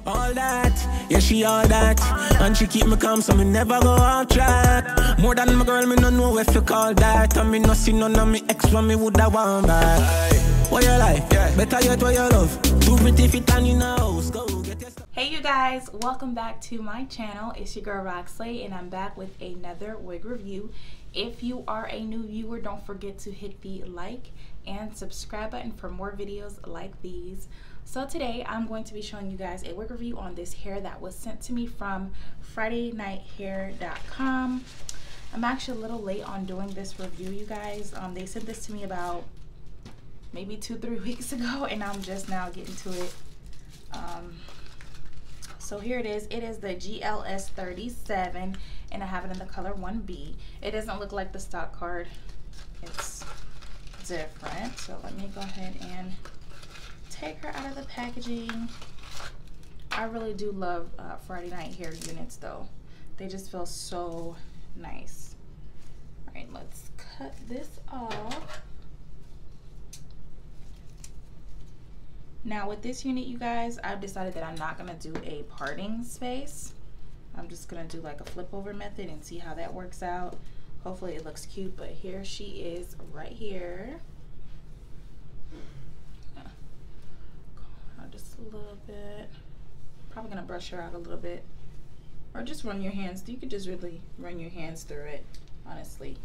All that, yeah, she all that. And she keep me calm, so me never go off track. More than my girl, me no know if you call that. And me no see none of me ex when me woulda want back. What you like? Yeah. Better yet, what you love? Too pretty fit and in the house. Go get your stuff. Hey you guys, welcome back to my channel. It's your girl Roxley, and I'm back with another wig review. If you are a new viewer, don't forget to hit the like and subscribe button for more videos like these. So today I'm going to be showing you guys a wig review on this hair that was sent to me from FridayNightHair.com. I'm actually a little late on doing this review, you guys. They sent this to me about maybe 2-3 weeks ago, and I'm just now getting to it. So here it is. It is the GLS37, and I have it in the color 1B. It doesn't look like the stock card. It's different. So let me go ahead and take her out of the packaging. I really do love Friday Night Hair units though. They just feel so nice. All right, let's cut this off. Now with this unit, you guys, I've decided that I'm not gonna do a parting space. I'm just gonna do like a flip over method and see how that works out. Hopefully it looks cute, but here she is right here. Just a little bit. Probably gonna brush her out a little bit, or just run your hands. You could just really run your hands through it, honestly.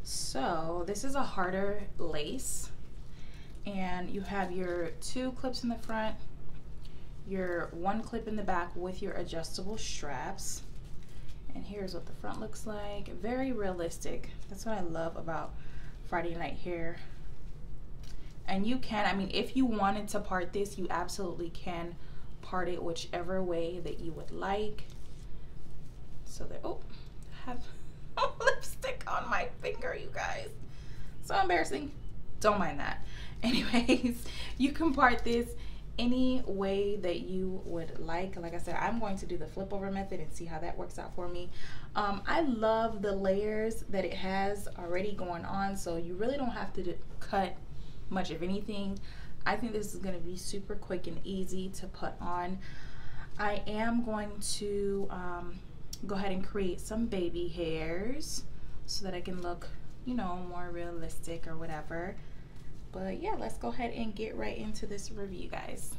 So this is a harder lace, and you have your 2 clips in the front, your 1 clip in the back with your adjustable straps. And here's what the front looks like. Very realistic. That's what I love about Friday Night Hair. And you can, I mean, if you wanted to part this, you absolutely can part it whichever way that you would like. So that, oh, I have lipstick on my finger, you guys. So embarrassing. Don't mind that. Anyways, you can part this any way that you would like. Like I said, I'm going to do the flip over method and see how that works out for me. I love the layers that it has already going on, so you really don't have to cut much of anything. I think this is going to be super quick and easy to put on. I am going to go ahead and create some baby hairs so that I can look, you know, more realistic or whatever. But yeah, let's go ahead and get right into this review, guys.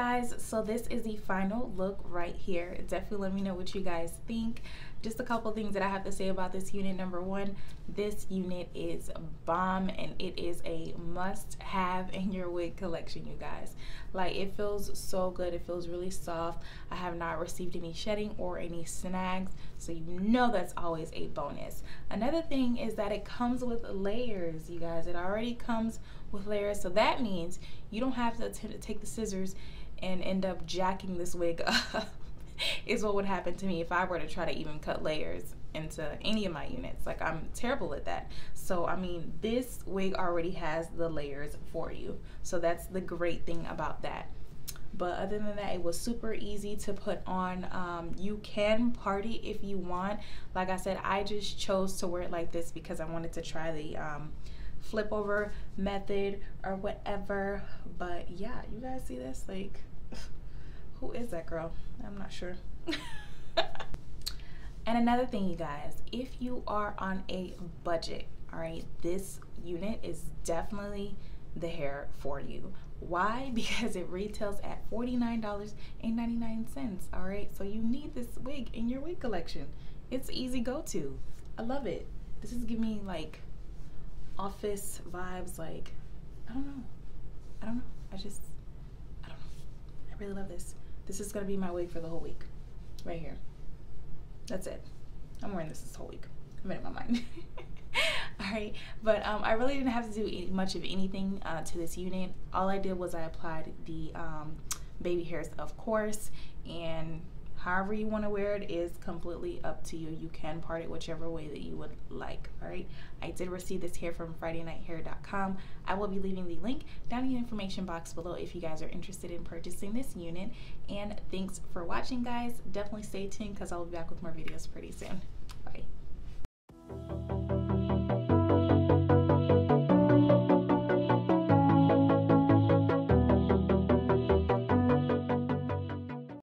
guys, so this is the final look right here. Definitely let me know what you guys think. Just a couple things that I have to say about this unit. Number one, this unit is bomb and it is a must-have in your wig collection, you guys. Like, it feels so good. It feels really soft. I have not received any shedding or any snags, so you know that's always a bonus. Another thing is that it comes with layers, you guys. It already comes with layers, so that means you don't have to take the scissors and end up jacking this wig up. Is what would happen to me if I were to try to even cut layers into any of my units. Like, I'm terrible at that. So I mean, this wig already has the layers for you, so that's the great thing about that. But other than that, it was super easy to put on. You can party if you want. Like I said, I just chose to wear it like this because I wanted to try the flip over method or whatever. But yeah, you guys see this? Like, who is that girl? I'm not sure. And another thing, you guys, if you are on a budget, all right, this unit is definitely the hair for you. Why? Because it retails at $49.99. All right, so you need this wig in your wig collection. It's easy go-to. I love it. This is giving me like office vibes. Like, I don't know. I don't know. I don't know. I really love this. This is gonna be my wig for the whole week, right here. That's it. I'm wearing this whole week. I made up my mind. All right, but I really didn't have to do much of anything to this unit. All I did was I applied the baby hairs, of course, and however you want to wear it is completely up to you. You can part it whichever way that you would like. All right, I did receive this hair from FridayNightHair.com. I will be leaving the link down in the information box below if you guys are interested in purchasing this unit. And thanks for watching, guys. Definitely stay tuned because I'll be back with more videos pretty soon.